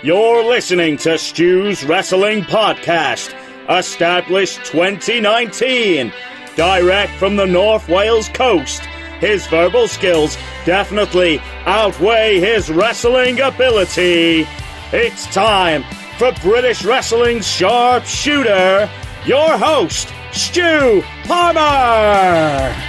You're listening to Stu's Wrestling Podcast, established 2019. Direct from the North Wales coast, his verbal skills definitely outweigh his wrestling ability. It's time for British Wrestling's sharpshooter, your host, Stu Powerrr.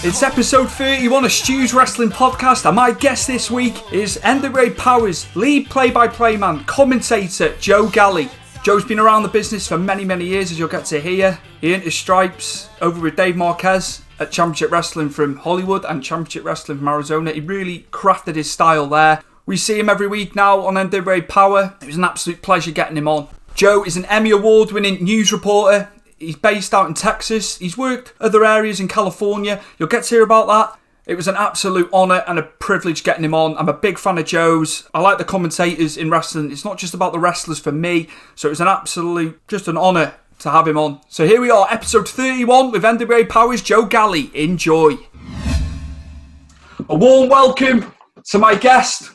It's episode 31 of Stu's Wrestling Podcast, and my guest this week is NWA Powerrr's lead play-by-play man, commentator Joe Galli. Joe's been around the business for many, many years, as you'll get to hear. He earned his stripes over with David Marquez at Championship Wrestling from Hollywood and Championship Wrestling from Arizona. He really crafted his style there. We see him every week now on NWA Powerrrr. It was an absolute pleasure getting him on. Joe is an Emmy Award-winning news reporter. He's based out in Texas. He's worked other areas in California. You'll get to hear about that. It was an absolute honour and a privilege getting him on. I'm a big fan of Joe's. I like the commentators in wrestling. It's not just about the wrestlers for me. So it was just an honour to have him on. So here we are, episode 31 with NWA Powerrr's Joe Galli. Enjoy. A warm welcome to my guest,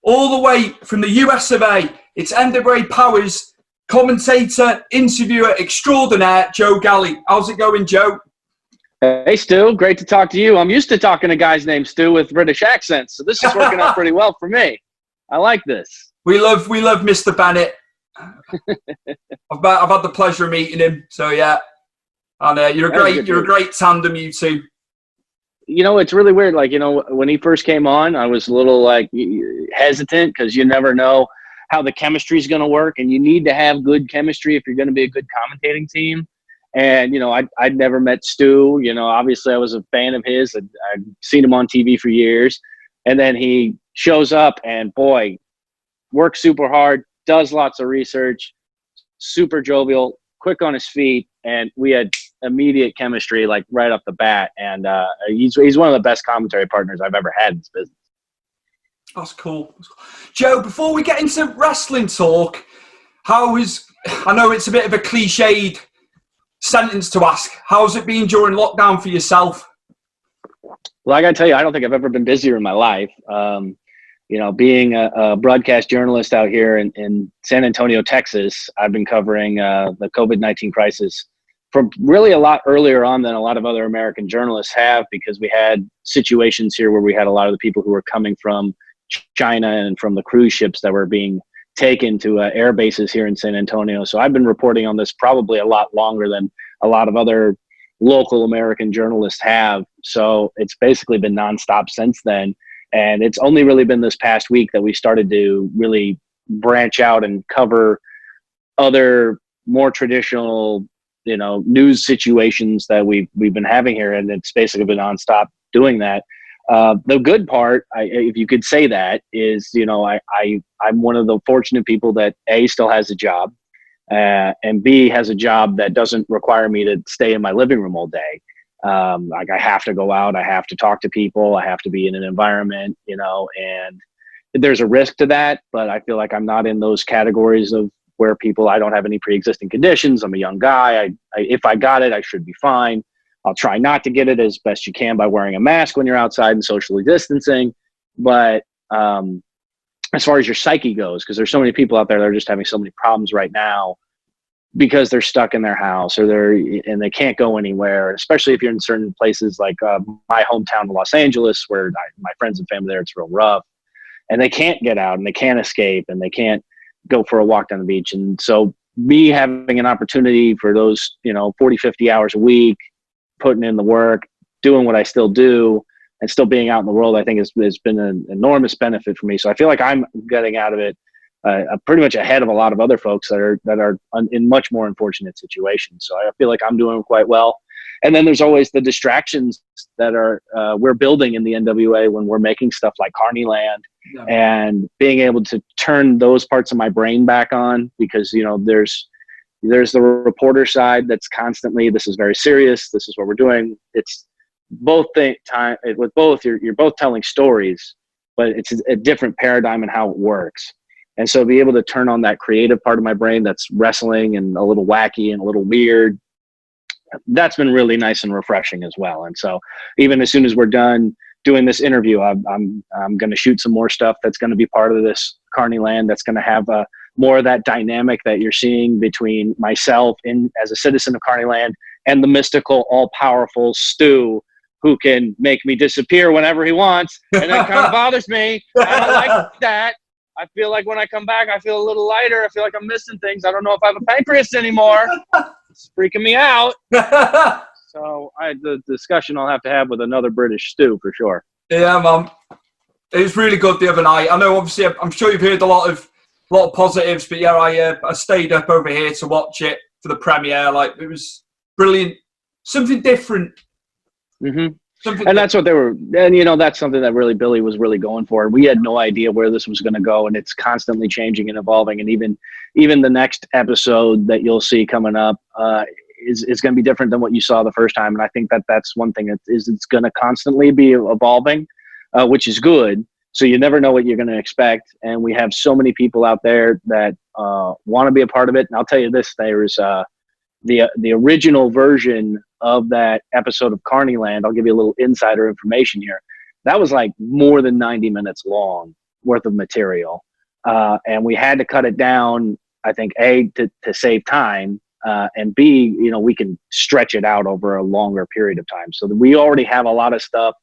all the way from the US of A. It's NWA Powerrr's commentator, interviewer extraordinaire, Joe Galli. How's it going, Joe? Hey, Stu. Great to talk to you. I'm used to talking to guys named Stu with British accents, so this is working out pretty well for me. I like this. We love Mr. Bennett. I've had the pleasure of meeting him, so yeah. And you're a great tandem, you two. You know, it's really weird. Like, you know, when he first came on, I was a little hesitant because you never know how the chemistry is going to work, and you need to have good chemistry if you're going to be a good commentating team. And, you know, I'd never met Stu. You know, obviously I was a fan of his. I'd seen him on TV for years. And then he shows up and, boy, works super hard, does lots of research, super jovial, quick on his feet. And we had immediate chemistry, like, right off the bat. And he's one of the best commentary partners I've ever had in this business. That's cool. Joe, before we get into wrestling talk, I know it's a bit of a cliched sentence to ask, how's it been during lockdown for yourself? Well, I got to tell you, I don't think I've ever been busier in my life. You know, being a broadcast journalist out here in San Antonio, Texas, I've been covering the COVID-19 crisis from really a lot earlier on than a lot of other American journalists have, because we had situations here where we had a lot of the people who were coming from China and from the cruise ships that were being taken to air bases here in San Antonio. So I've been reporting on this probably a lot longer than a lot of other local American journalists have. So it's basically been nonstop since then. And it's only really been this past week that we started to really branch out and cover other more traditional, you know, news situations that we've been having here. And it's basically been nonstop doing that. The good part, if you could say that, is, you know, I'm one of the fortunate people that A, still has a job, and B, has a job that doesn't require me to stay in my living room all day. Like, I have to go out, I have to talk to people, I have to be in an environment, you know, and there's a risk to that, but I feel like I'm not in those categories of where I don't have any pre-existing conditions. I'm a young guy. If I got it, I should be fine. I'll try not to get it as best you can by wearing a mask when you're outside and socially distancing. But as far as your psyche goes, because there's so many people out there that are just having so many problems right now because they're stuck in their house and they can't go anywhere, especially if you're in certain places like my hometown of Los Angeles, where my friends and family there, it's real rough. And they can't get out and they can't escape and they can't go for a walk down the beach. And so me having an opportunity for those, you know, 40, 50 hours a week, putting in the work, doing what I still do, and still being out in the world, I think has been an enormous benefit for me. So I feel like I'm getting out of it pretty much ahead of a lot of other folks that are in much more unfortunate situations. So I feel like I'm doing quite well. And then there's always the distractions that we're building in the NWA when we're making stuff like Carneyland, and being able to turn those parts of my brain back on, because, you know, there's the reporter side that's constantly, this is very serious, this is what we're doing. It's both with both, you're both telling stories, but it's a different paradigm in how it works. And so be able to turn on that creative part of my brain that's wrestling and a little wacky and a little weird, that's been really nice and refreshing as well. And so even as soon as we're done doing this interview. I'm going to shoot some more stuff that's going to be part of this Carneyland. That's going to have more of that dynamic that you're seeing between myself as a citizen of Carneyland and the mystical, all-powerful Stu, who can make me disappear whenever he wants, and that kind of bothers me. I don't like that. I feel like when I come back, I feel a little lighter. I feel like I'm missing things. I don't know if I have a pancreas anymore. It's freaking me out. So the discussion I'll have to have with another British Stu for sure. Yeah, man. It was really good the other night. I know, obviously, I'm sure you've heard a lot of positives, but yeah, I stayed up over here to watch it for the premiere. Like, it was brilliant. Something different. Mm-hmm. And that's what they were, and that's something that really Billy was really going for. We had no idea where this was going to go, and it's constantly changing and evolving. And even the next episode that you'll see coming up is going to be different than what you saw the first time. And I think that's one thing it's going to constantly be evolving, which is good. So you never know what you're going to expect. And we have so many people out there that want to be a part of it. And I'll tell you this, there's the original version of that episode of Carneyland. I'll give you a little insider information here. That was like more than 90 minutes long worth of material. And we had to cut it down, I think, A, to save time, and B, we can stretch it out over a longer period of time. So we already have a lot of stuff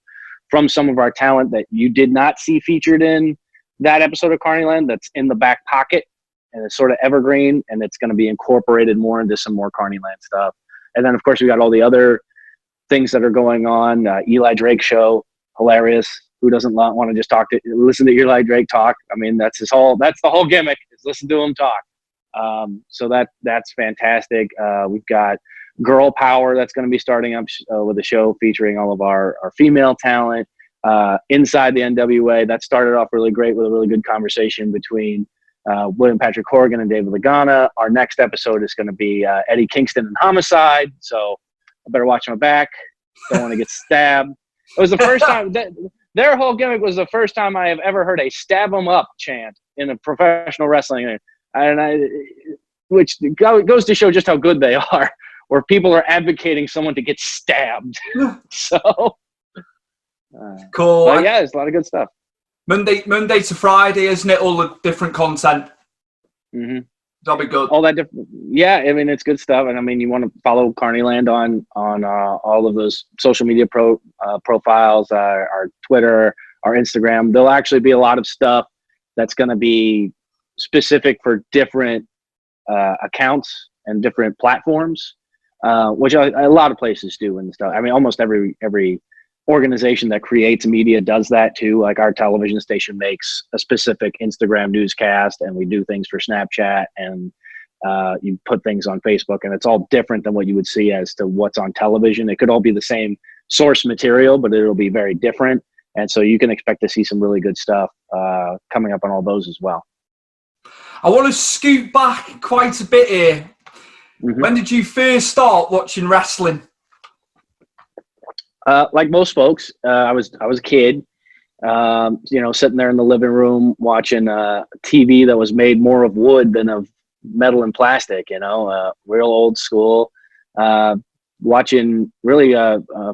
from some of our talent that you did not see featured in that episode of Carneyland that's in the back pocket, and it's sort of evergreen, and it's going to be incorporated more into some more Carneyland stuff. And then, of course, we got all the other things that are going on. Eli Drake show, hilarious. Who doesn't want to just listen to Eli Drake talk? I mean, that's the whole gimmick, is listen to him talk. So that's fantastic. We've got Girl Power that's going to be starting up with a show featuring all of our female talent inside the NWA. That started off really great with a really good conversation between William Patrick Horgan and David Lagana. Our next episode is going to be Eddie Kingston and Homicide. So I better watch my back. Don't want to get stabbed. It was the first time their whole gimmick was the first time I have ever heard a "stab 'em up" chant in a professional wrestling, which goes to show just how good they are, where people are advocating someone to get stabbed. So cool. But yeah, it's a lot of good stuff. Monday to Friday, isn't it? All the different content. Mm-hmm. That'll be good. All that different. Yeah, I mean, it's good stuff. And I mean, you want to follow Carneyland on all of those social media profiles, our Twitter, our Instagram. There'll actually be a lot of stuff that's going to be specific for different accounts and different platforms, which a lot of places do and stuff. I mean, almost every organization that creates media does that too. Like our television station makes a specific Instagram newscast, and we do things for Snapchat, and you put things on Facebook, and it's all different than what you would see as to what's on television. It could all be the same source material, but it'll be very different. And so you can expect to see some really good stuff coming up on all those as well. I want to scoot back quite a bit here. Mm-hmm. When did you first start watching wrestling? Like most folks, I was a kid, sitting there in the living room watching TV that was made more of wood than of metal and plastic, real old school. Watching really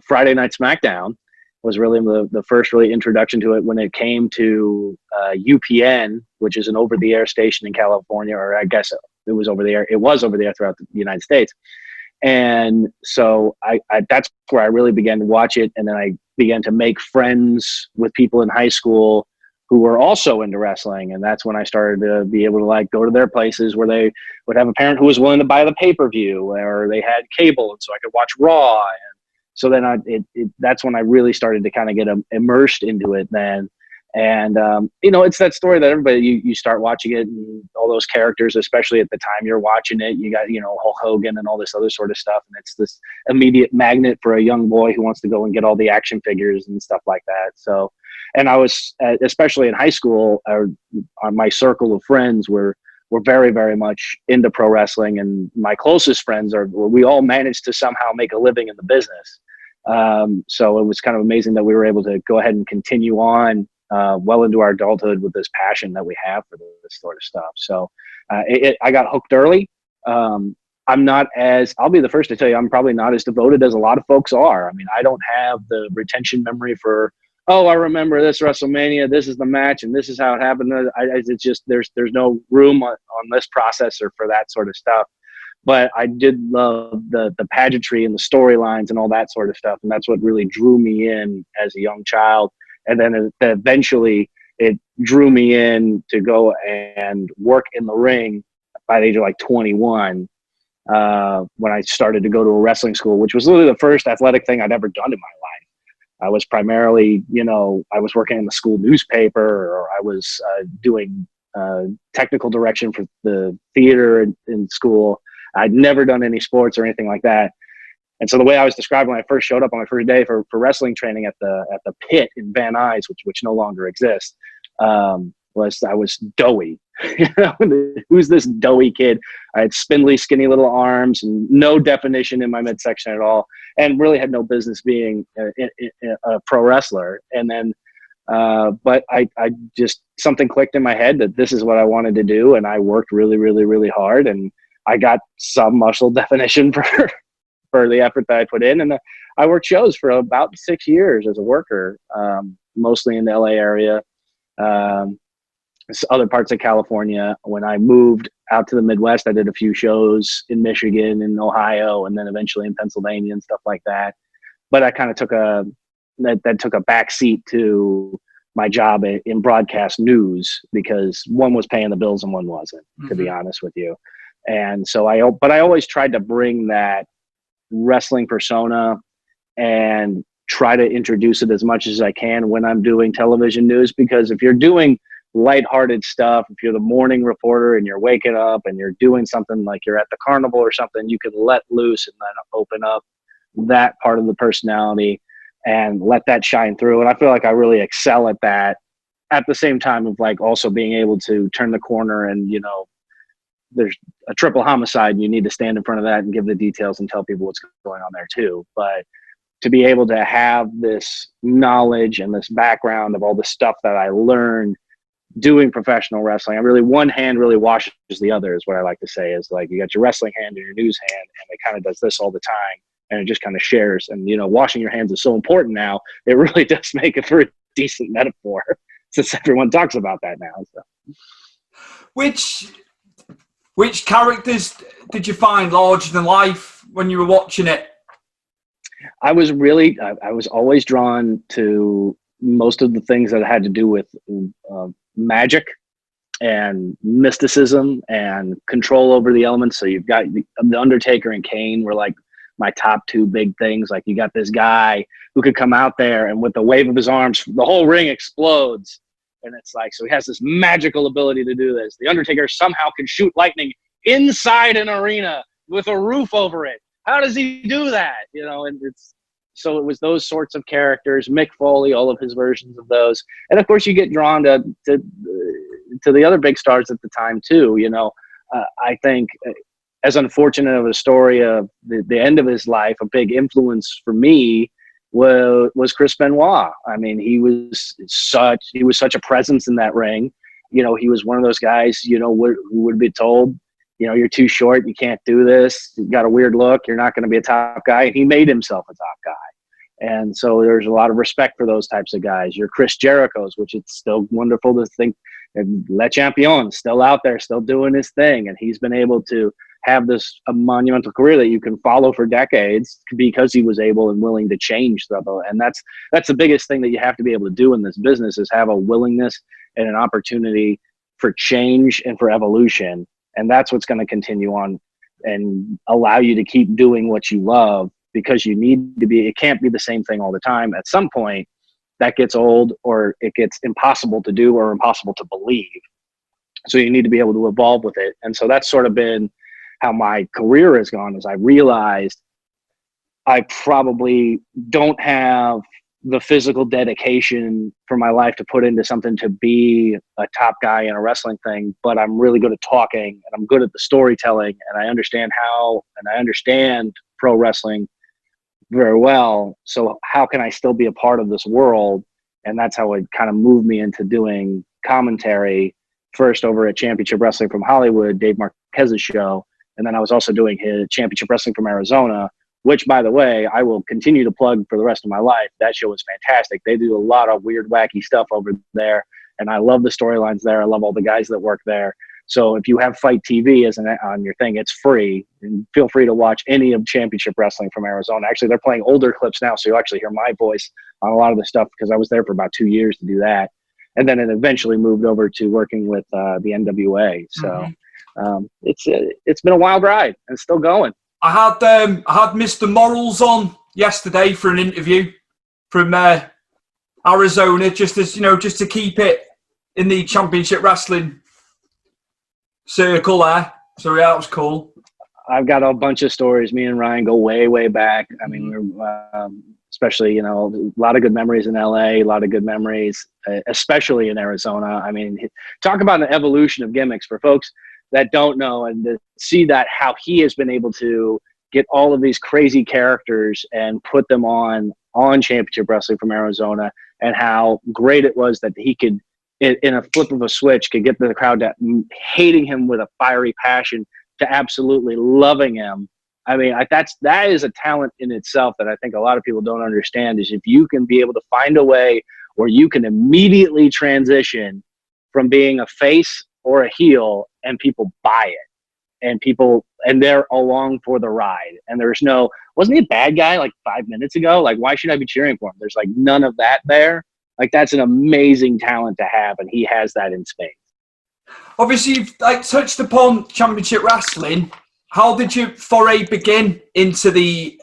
Friday Night SmackDown was really the first really introduction to it when it came to UPN, which is an over-the-air station in California, or I guess it was over the air. It was over the air throughout the United States. And so I that's where I really began to watch it. And then I began to make friends with people in high school who were also into wrestling. And that's when I started to be able to go to their places where they would have a parent who was willing to buy the pay-per-view, or they had cable. And so I could watch Raw. And so then that's when I really started to kind of get immersed into it then. And, it's that story that everybody, you start watching it, and all those characters, especially at the time you're watching it, you got, Hulk Hogan and all this other sort of stuff. And it's this immediate magnet for a young boy who wants to go and get all the action figures and stuff like that. So, and I was, especially in high school, my circle of friends were very, very much into pro wrestling. And my closest friends we all managed to somehow make a living in the business. So it was kind of amazing that we were able to go ahead and continue on well into our adulthood with this passion that we have for this sort of stuff. So I got hooked early. I'll be the first to tell you, I'm probably not as devoted as a lot of folks are. I mean, I don't have the retention memory for oh, I remember this WrestleMania, this is the match, and this is how it happened. It's just there's no room on this processor for that sort of stuff. But I did love the pageantry and the storylines and all that sort of stuff, and that's what really drew me in as a young child. And then eventually it drew me in to go and work in the ring by the age of like 21, when I started to go to a wrestling school, which was literally the first athletic thing I'd ever done in my life. I was primarily, I was working in the school newspaper, or I was doing technical direction for the theater in school. I'd never done any sports or anything like that. And so the way I was described when I first showed up on my first day for wrestling training at the pit in Van Nuys, which no longer exists, was I was doughy. Who's this doughy kid? I had spindly, skinny little arms and no definition in my midsection at all, and really had no business being a pro wrestler. And then, but I just, something clicked in my head that this is what I wanted to do, and I worked really, really, really hard, and I got some muscle definition for the effort that I put in. And I worked shows for about 6 years as a worker, mostly in the LA area. Other parts of California. When I moved out to the Midwest, I did a few shows in Michigan and Ohio, and then eventually in Pennsylvania and stuff like that. But I kind of took that took a back seat to my job in broadcast news, because one was paying the bills and one wasn't, to be honest with you. And so I always tried to bring that wrestling persona and try to introduce it as much as I can when I'm doing television news, because if you're doing lighthearted stuff, if you're the morning reporter and you're waking up and you're doing something like you're at the carnival or something, you can let loose and then open up that part of the personality and let that shine through. And I feel like I really excel at that, at the same time of like also being able to turn the corner and, there's a triple homicide and you need to stand in front of that and give the details and tell people what's going on there too. But to be able to have this knowledge and this background of all the stuff that I learned doing professional wrestling, one hand really washes the other, is what I like to say. Is like you got your wrestling hand and your news hand, and it kind of does this all the time, and it just kind of shares. And washing your hands is so important now. It really does make it for a decent metaphor, since everyone talks about that now. So. Which characters did you find larger than life when you were watching it? I was always drawn to most of the things that had to do with magic and mysticism and control over the elements. So you've got the Undertaker and Kane were like my top two big things. Like you got this guy who could come out there and with the wave of his arms, the whole ring explodes. And it's like, so he has this magical ability to do this. The Undertaker somehow can shoot lightning inside an arena with a roof over it. How does he do that? And so it was those sorts of characters, Mick Foley, all of his versions of those. And of course you get drawn to the other big stars at the time too. I think as unfortunate of a story of the end of his life, a big influence for me was Chris Benoit. I mean, he was such a presence in that ring. He was one of those guys, who would be told, you're too short, you can't do this, you got a weird look, you're not going to be a top guy. And he made himself a top guy. And so there's a lot of respect for those types of guys. Your Chris Jericho's, which it's still wonderful to think, Le Champion, still out there, still doing his thing. And he's been able to have a monumental career that you can follow for decades because he was able and willing to change stuff. And that's the biggest thing that you have to be able to do in this business, is have a willingness and an opportunity for change and for evolution. And that's what's going to continue on and allow you to keep doing what you love, because it can't be the same thing all the time. At some point that gets old, or it gets impossible to do or impossible to believe. So you need to be able to evolve with it. And so that's sort of been how my career has gone, is I realized I probably don't have the physical dedication for my life to put into something to be a top guy in a wrestling thing, but I'm really good at talking and I'm good at the storytelling, and I understand pro wrestling very well. So how can I still be a part of this world? And that's how it kind of moved me into doing commentary, first over at Championship Wrestling from Hollywood, Dave Marquez's show. And then I was also doing his Championship Wrestling from Arizona, which, by the way, I will continue to plug for the rest of my life. That show is fantastic. They do a lot of weird, wacky stuff over there, and I love the storylines there. I love all the guys that work there. So if you have Fight TV on your thing, it's free. And feel free to watch any of Championship Wrestling from Arizona. Actually, they're playing older clips now, so you'll actually hear my voice on a lot of the stuff because I was there for about 2 years to do that. And then it eventually moved over to working with the NWA. So it's been a wild ride, and it's still going. I had Mr. Morals on yesterday for an interview from Arizona, just to keep it in the Championship Wrestling circle there. So yeah, that was cool. I've got a bunch of stories. Me and Ryan go way, way back. I mean, we're especially, a lot of good memories in LA, a lot of good memories, especially in Arizona. I mean, talk about an evolution of gimmicks for folks that don't know, and to see that how he has been able to get all of these crazy characters and put them on Championship Wrestling from Arizona, and how great it was that he could, in a flip of a switch, could get the crowd to hating him with a fiery passion to absolutely loving him. I mean, that is a talent in itself that I think a lot of people don't understand, is if you can be able to find a way where you can immediately transition from being a face or a heel and people buy it, and they're along for the ride. And wasn't he a bad guy like 5 minutes ago? Like, why should I be cheering for him? There's like none of that there. Like, that's an amazing talent to have, and he has that in spades. Obviously, you've touched upon Championship Wrestling. How did your foray begin into the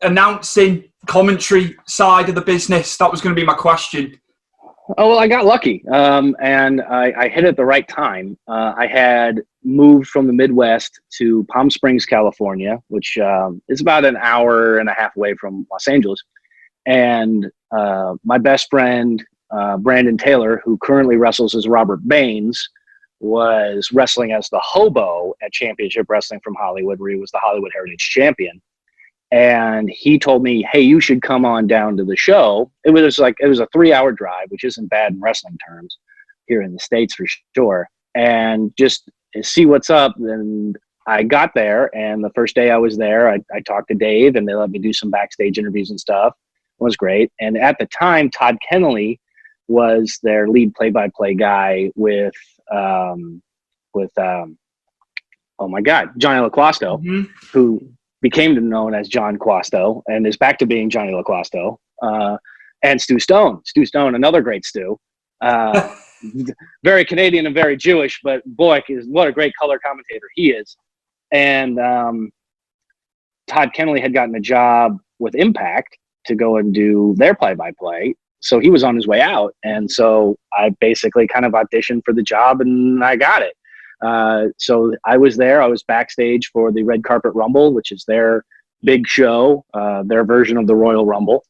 announcing commentary side of the business? That was going to be my question. Oh, well, I got lucky, and I hit it at the right time. I had moved from the Midwest to Palm Springs, California, which is about an hour and a half away from Los Angeles. And my best friend, Brandon Taylor, who currently wrestles as Robert Baines, was wrestling as the Hobo at Championship Wrestling from Hollywood, where he was the Hollywood Heritage Champion. And he told me, hey, you should come on down to the show. It was a 3-hour drive, which isn't bad in wrestling terms here in the States for sure. And just see what's up. And I got there, and the first day I was there, I talked to Dave, and they let me do some backstage interviews and stuff. It was great. And at the time, Todd Kennelly was their lead play-by-play guy with Johnny LaQuasto, who became known as John Quasto and is back to being Johnny LaQuasto, and Stu Stone. Stu Stone, another great Stu. Very Canadian and very Jewish, but boy, what a great color commentator he is. And Todd Kennelly had gotten a job with Impact to go and do their play-by-play. So he was on his way out. And so I basically kind of auditioned for the job, and I got it. So I was there. I was backstage for the Red Carpet Rumble, which is their big show, their version of the Royal Rumble.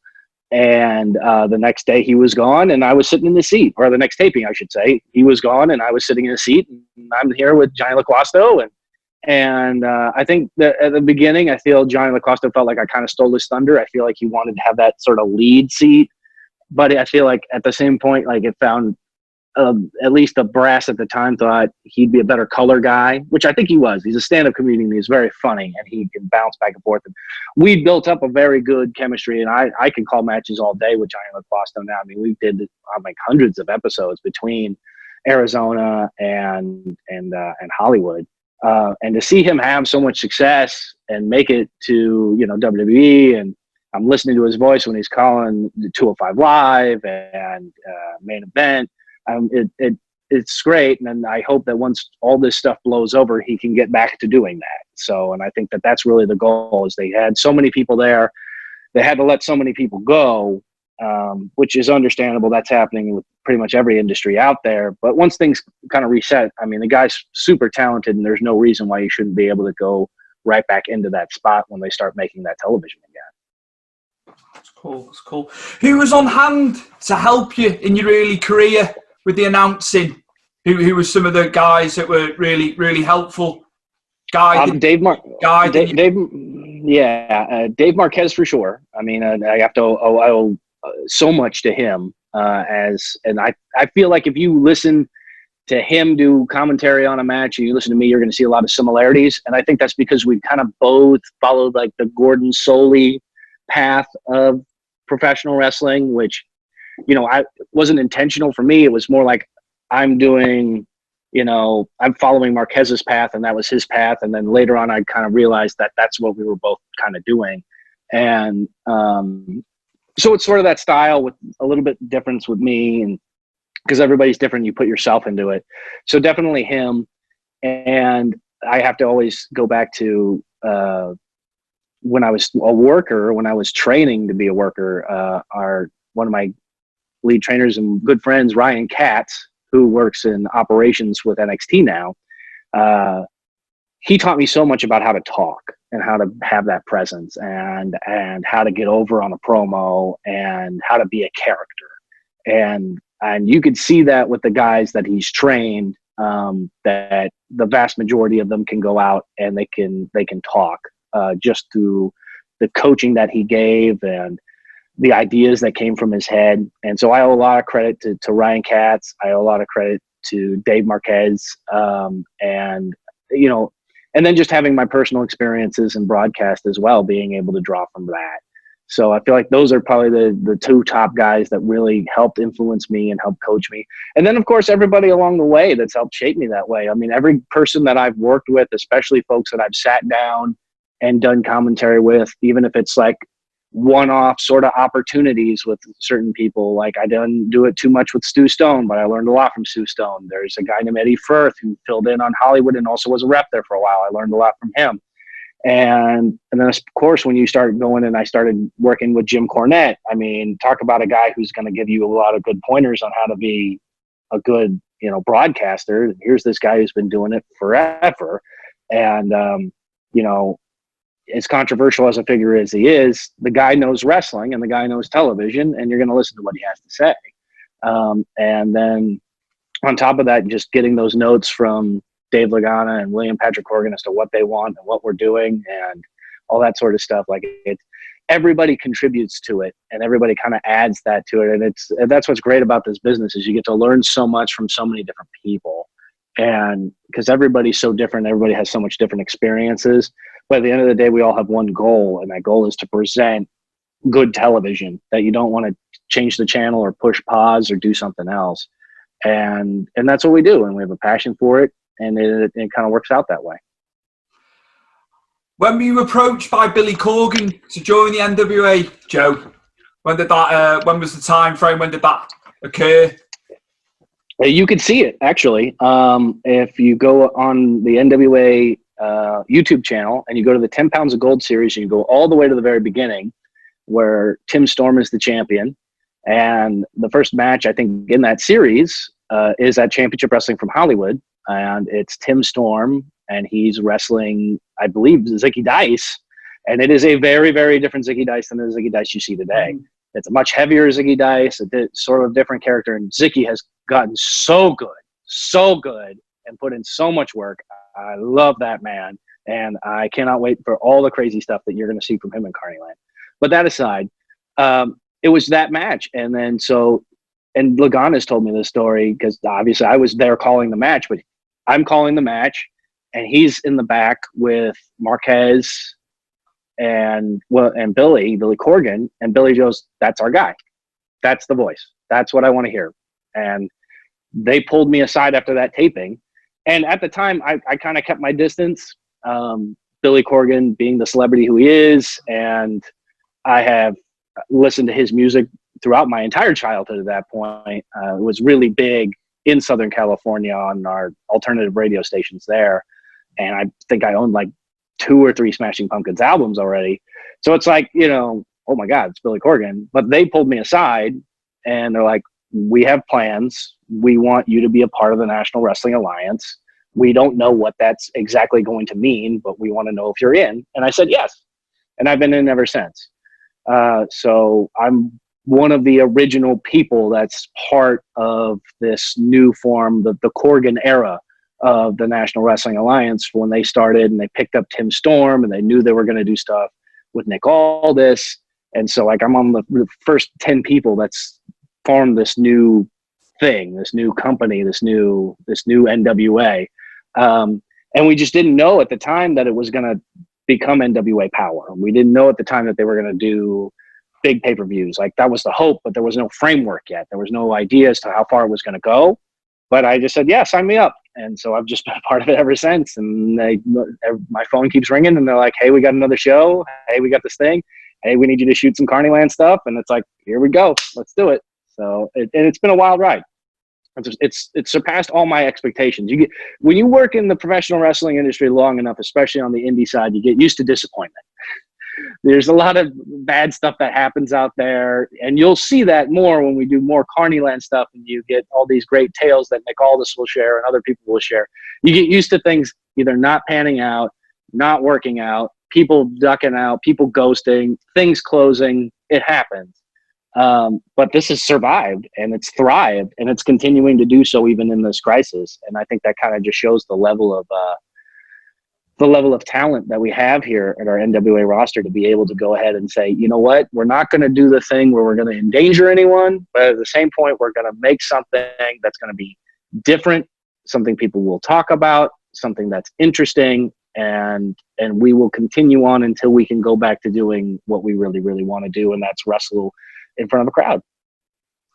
And the next day he was gone, and I was sitting in the seat, or the next taping, I should say. He was gone, and I was sitting in a seat. And I'm here with Johnny LaQuasto. And I think that at the beginning, I feel Johnny LaQuasto felt like I kind of stole his thunder. I feel like he wanted to have that sort of lead seat. But I feel like at the same point, like it found at least the brass at the time thought he'd be a better color guy, which I think he was. He's a stand-up comedian. He's very funny, and he can bounce back and forth. And we built up a very good chemistry, and I can call matches all day with Johnny LaQuasto now. I mean, we did like hundreds of episodes between Arizona and Hollywood. And to see him have so much success and make it to, WWE, and I'm listening to his voice when he's calling the 205 Live and Main Event. It's great, and I hope that once all this stuff blows over, he can get back to doing that. So, and I think that that's really the goal. Is they had so many people there, they had to let so many people go, which is understandable. That's happening with pretty much every industry out there. But once things kind of reset, I mean, the guy's super talented, and there's no reason why you shouldn't be able to go right back into that spot when they start making that television again. That's cool. That's cool. Who was on hand to help you in your early career with the announcing? Who were some of the guys that were really, really helpful? Dave Marquez for sure. I mean, I have to owe so much to him. And I feel like if you listen to him do commentary on a match and you listen to me, you're going to see a lot of similarities. And I think that's because we kind of both followed like the Gordon Soley path of professional wrestling, which, you know, I wasn't intentional for me. It was more like I'm doing, you know, I'm following Marquez's path and that was his path. And then later on, I kind of realized that that's what we were both kind of doing. And so it's sort of that style with a little bit difference with me, and because everybody's different, you put yourself into it. So definitely him. And I have to always go back to when I was a worker, when I was training to be a worker, one of my lead trainers and good friends, Ryan Katz, who works in operations with NXT now, he taught me so much about how to talk and how to have that presence and how to get over on a promo and how to be a character. And you could see that with the guys that he's trained, that the vast majority of them can go out and they can talk just through the coaching that he gave and the ideas that came from his head. And so I owe a lot of credit to Ryan Katz. I owe a lot of credit to Dave Marquez. And, you know, and then just having my personal experiences in broadcast as well, being able to draw from that. So I feel like those are probably the two top guys that really helped influence me and help coach me. And then, of course, everybody along the way that's helped shape me that way. I mean, every person that I've worked with, especially folks that I've sat down and done commentary with, even if it's like one-off sort of opportunities with certain people. Like I didn't do it too much with Stu Stone, but I learned a lot from Stu Stone. There's a guy named Eddie Firth who filled in on Hollywood and also was a rep there for a while. I learned a lot from him. And then of course, when you start going and I started working with Jim Cornette, I mean, talk about a guy who's going to give you a lot of good pointers on how to be a good, you know, broadcaster. Here's this guy who's been doing it forever. And, you know, as controversial as a figure as he is, the guy knows wrestling and the guy knows television, and you're going to listen to what he has to say. And then on top of that, just getting those notes from Dave Lagana and William Patrick Corgan as to what they want and what we're doing and all that sort of stuff. Like everybody contributes to it and everybody kind of adds that to it. And that's what's great about this business is you get to learn so much from so many different people. And because everybody's so different, everybody has so much different experiences. But at the end of the day, we all have one goal, and that goal is to present good television, that you don't want to change the channel or push pause or do something else. And that's what we do. And we have a passion for it. And it kind of works out that way. When were you approached by Billy Corgan to join the NWA, Joe? When did that? When was the time frame? When did that occur? You could see it actually. If you go on the NWA YouTube channel and you go to the 10 Pounds of Gold series, and you go all the way to the very beginning, where Tim Storm is the champion, and the first match I think in that series is at Championship Wrestling from Hollywood. And it's Tim Storm, and he's wrestling, I believe, Zicky Dice. And it is a very, very different Zicky Dice than the Zicky Dice you see today. Mm-hmm. It's a much heavier Zicky Dice, sort of different character. And Zicky has gotten so good, and put in so much work. I love that man. And I cannot wait for all the crazy stuff that you're going to see from him in Carneyland. But that aside, it was that match. And then and Lagana's told me this story because obviously I was there calling the match, but I'm calling the match, and he's in the back with Marquez and Billy Corgan, and Billy goes, "That's our guy. That's the voice. That's what I want to hear." And they pulled me aside after that taping. And at the time, I kind of kept my distance. Billy Corgan being the celebrity who he is, and I have listened to his music throughout my entire childhood at that point. It was really big in Southern California on our alternative radio stations there. And I think I owned like 2 or 3 Smashing Pumpkins albums already. So it's like, you know, oh my God, it's Billy Corgan. But they pulled me aside and they're like, we have plans. We want you to be a part of the National Wrestling Alliance. We don't know what that's exactly going to mean, but we want to know if you're in. And I said, yes. And I've been in ever since. So I'm one of the original people that's part of this new form, the Corgan era of the National Wrestling Alliance, when they started and they picked up Tim Storm and they knew they were going to do stuff with Nick Aldis. And so like I'm on the first 10 people that's formed this new thing, this new company, this new NWA. And we just didn't know at the time that it was going to become NWA Powerrr. We didn't know at the time that they were going to do big pay-per-views. Like, that was the hope, but there was no framework yet. There was no idea as to how far it was going to go. But I just said, yeah, sign me up. And so I've just been a part of it ever since. And my phone keeps ringing, and they're like, hey, we got another show. Hey, we got this thing. Hey, we need you to shoot some Carneyland stuff. And it's like, here we go. Let's do it. So it's been a wild ride. It's surpassed all my expectations. When you work in the professional wrestling industry long enough, especially on the indie side, you get used to disappointment. There's a lot of bad stuff that happens out there, and you'll see that more when we do more Carneyland stuff, and you get all these great tales that Nick Aldis will share and other people will share. You get used to things either not panning out, not working out, people ducking out, people ghosting, things closing. It happens. But this has survived, and it's thrived, and it's continuing to do so even in this crisis. And I think that kind of just shows the level of talent that we have here at our NWA roster to be able to go ahead and say, you know what, we're not going to do the thing where we're going to endanger anyone, but at the same point, we're going to make something that's going to be different, something people will talk about, something that's interesting, and we will continue on until we can go back to doing what we really, really want to do, and that's wrestle in front of a crowd.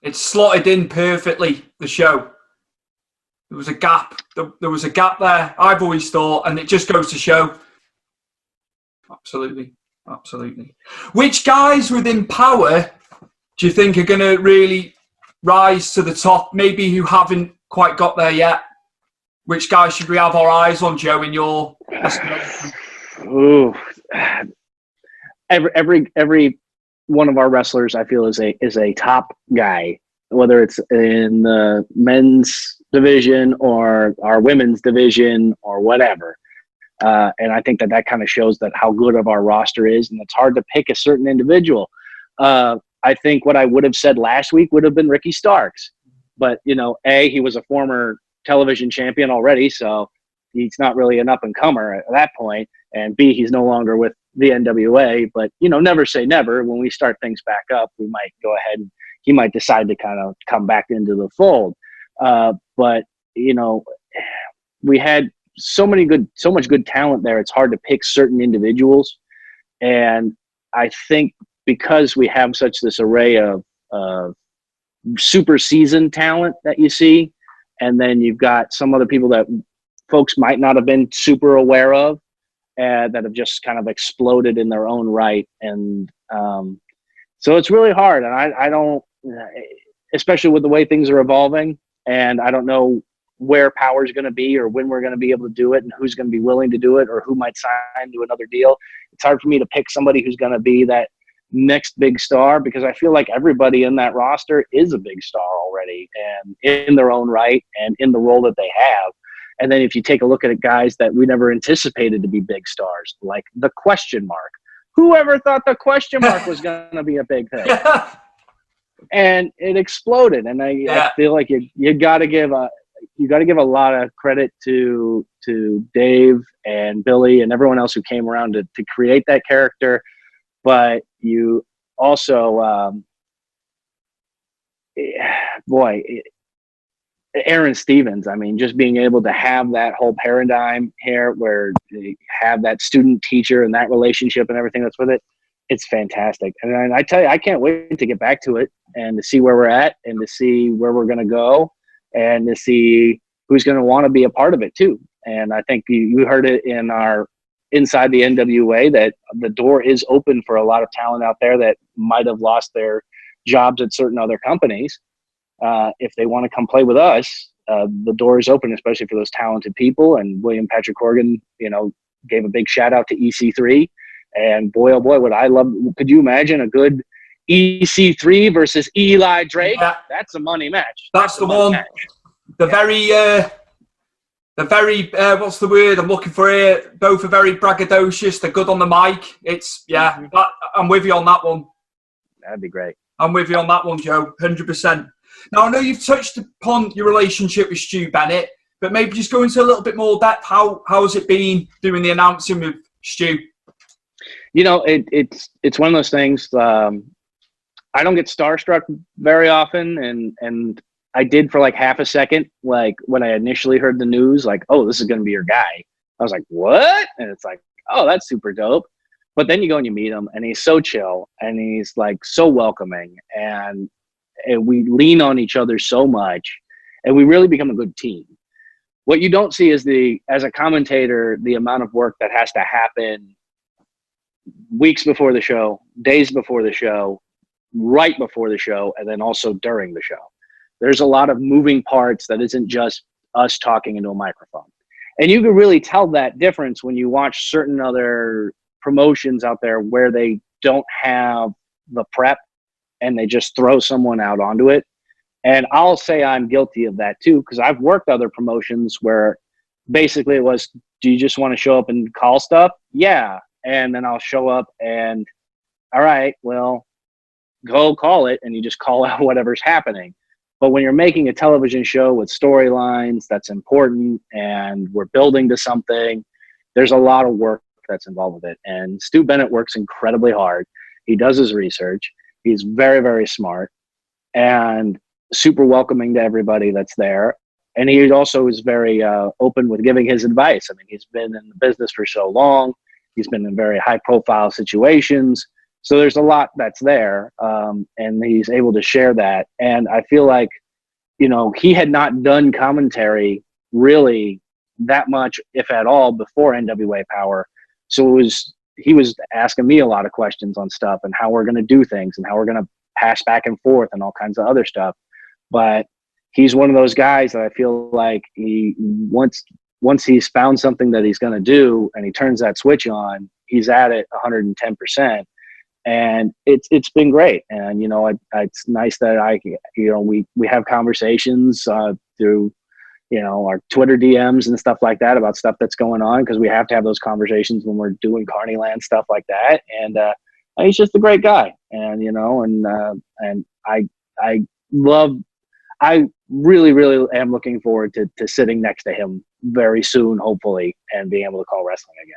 It's slotted in perfectly, the show. There was a gap. There was a gap there, I've always thought, and it just goes to show. Absolutely. Absolutely. Which guys within Powerrr do you think are going to really rise to the top, maybe who haven't quite got there yet? Which guys should we have our eyes on, Joe, in your estimation? Ooh. Every one of our wrestlers, I feel, is a top guy, whether it's in the men's division or our women's division or whatever. And I think that kind of shows that how good of our roster is, and it's hard to pick a certain individual. I think what I would have said last week would have been Ricky Starks, but A, he was a former television champion already, so he's not really an up-and-comer at that point, and B, he's no longer with the NWA, but never say never. When we start things back up, we might go ahead and he might decide to kind of come back into the fold. But we had so much good talent there. It's hard to pick certain individuals. And I think because we have this array of super seasoned talent that you see, and then you've got some other people that folks might not have been super aware of, that have just kind of exploded in their own right. And so it's really hard. And I don't, especially with the way things are evolving, and I don't know where Powerrr is going to be or when we're going to be able to do it and who's going to be willing to do it or who might sign to another deal. It's hard for me to pick somebody who's going to be that next big star, because I feel like everybody in that roster is a big star already, and in their own right and in the role that they have. And then if you take a look at guys that we never anticipated to be big stars, like the question mark. Whoever thought the question mark was going to be a big thing? And it exploded. And I feel like you got to give a lot of credit to Dave and Billy and everyone else who came around to create that character. But you also, Aaron Stevens, I mean, just being able to have that whole paradigm here where you have that student teacher and that relationship and everything that's with it, it's fantastic. And I tell you, I can't wait to get back to it and to see where we're at and to see where we're going to go and to see who's going to want to be a part of it too. And I think you heard it in our Inside the NWA that the door is open for a lot of talent out there that might have lost their jobs at certain other companies. If they want to come play with us, the door is open, especially for those talented people. And William Patrick Corgan, gave a big shout out to EC3. And boy, oh boy, what I love. Could you imagine a good EC3 versus Eli Drake? Yeah. That's a money match. That's the one. Match. The very, what's the word I'm looking for here? Both are very braggadocious. They're good on the mic. I'm with you on that one. That'd be great. I'm with you on that one, Joe, 100%. Now, I know you've touched upon your relationship with Stu Bennett, but maybe just go into a little bit more depth. How's it been doing the announcing with Stu? It's one of those things. I don't get starstruck very often, and I did for like half a second, like when I initially heard the news, like, oh, this is going to be your guy. I was like, what? And it's like, oh, that's super dope. But then you go and you meet him, and he's so chill, and he's like so welcoming, and we lean on each other so much, and we really become a good team. What you don't see is as a commentator, the amount of work that has to happen weeks before the show, days before the show, right before the show, and then also during the show. There's a lot of moving parts that isn't just us talking into a microphone. And you can really tell that difference when you watch certain other promotions out there where they don't have the prep and they just throw someone out onto it. And I'll say I'm guilty of that too, because I've worked other promotions where basically it was, do you just want to show up and call stuff? Yeah. And then I'll show up and, all right, well, go call it, and you just call out whatever's happening. But when you're making a television show with storylines that's important and we're building to something, there's a lot of work that's involved with it. And Stu Bennett works incredibly hard. He does his research. He's very, very smart and super welcoming to everybody that's there. And he also is very open with giving his advice. I mean, he's been in the business for so long. He's been in very high profile situations. So there's a lot that's there, and he's able to share that. And I feel like, you know, he had not done commentary really that much, if at all, before NWA Powerrr. So he was asking me a lot of questions on stuff and how we're going to do things and how we're going to pass back and forth and all kinds of other stuff. But he's one of those guys that I feel like once he's found something that he's going to do and he turns that switch on, he's at it 110%. And it's been great. And, you know, it's nice that we have conversations through, you know, our Twitter DMs and stuff like that about stuff that's going on, because we have to have those conversations when we're doing Carneyland stuff like that. And he's just a great guy. And, you know, and I really, really am looking forward to sitting next to him very soon, hopefully, and being able to call wrestling again.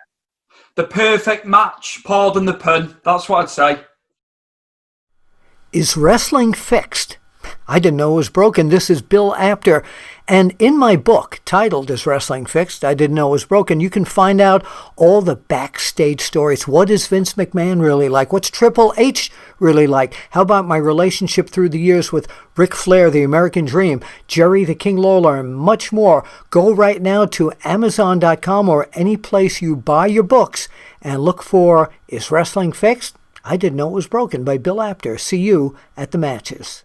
The perfect match, pardon the pun. That's what I'd say. Is wrestling fixed? I didn't know it was broken. This is Bill Apter. And in my book, titled Is Wrestling Fixed? I Didn't Know It Was Broken, you can find out all the backstage stories. What is Vince McMahon really like? What's Triple H really like? How about my relationship through the years with Ric Flair, the American Dream, Jerry the King Lawler, and much more? Go right now to Amazon.com or any place you buy your books and look for Is Wrestling Fixed? I Didn't Know It Was Broken by Bill Apter. See you at the matches.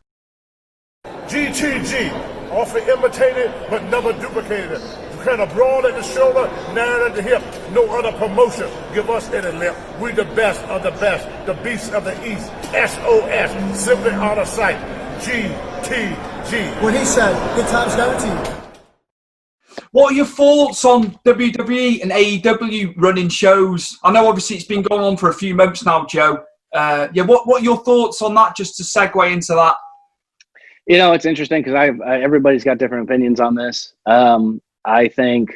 GTG, often imitated but never duplicated. Kind of broad at the shoulder, narrow at the hip. No other promotion give us any lip. We the best of the best, the beasts of the East. SOS, simply out of sight. GTG. What he said, good times guaranteed. What are your thoughts on WWE and AEW running shows? I know obviously it's been going on for a few months now, Joe. What are your thoughts on that, just to segue into that? You know, it's interesting because everybody's got different opinions on this. I think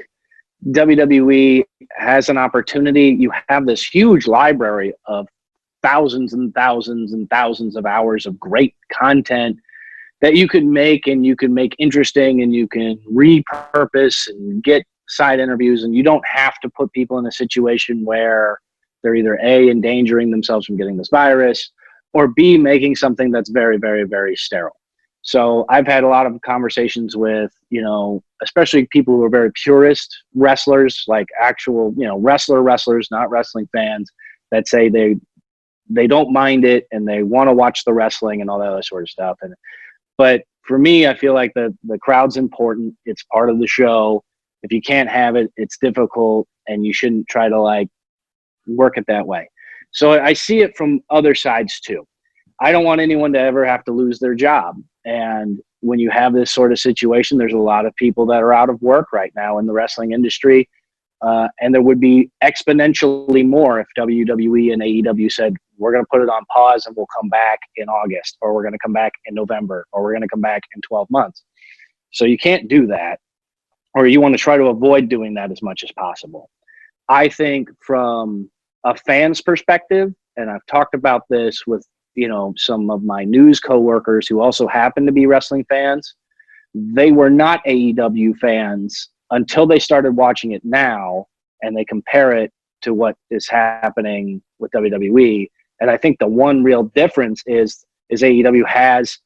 WWE has an opportunity. You have this huge library of thousands and thousands and thousands of hours of great content that you can make, and you can make interesting, and you can repurpose and get side interviews, and you don't have to put people in a situation where they're either A, endangering themselves from getting this virus, or B, making something that's very, very, very sterile. So I've had a lot of conversations with, you know, especially people who are very purist wrestlers, like actual, you know, wrestlers, not wrestling fans, that say they don't mind it and they want to watch the wrestling and all that other sort of stuff. But for me, I feel like the crowd's important. It's part of the show. If you can't have it, it's difficult, and you shouldn't try to like work it that way. So I see it from other sides too. I don't want anyone to ever have to lose their job. And when you have this sort of situation, there's a lot of people that are out of work right now in the wrestling industry. And there would be exponentially more if WWE and AEW said, we're going to put it on pause and we'll come back in August, or we're going to come back in November, or we're going to come back in 12 months. So you can't do that, or you want to try to avoid doing that as much as possible. I think from a fan's perspective, and I've talked about this with, you know, some of my news coworkers who also happen to be wrestling fans, they were not AEW fans until they started watching it now, and they compare it to what is happening with WWE. And I think the one real difference is AEW has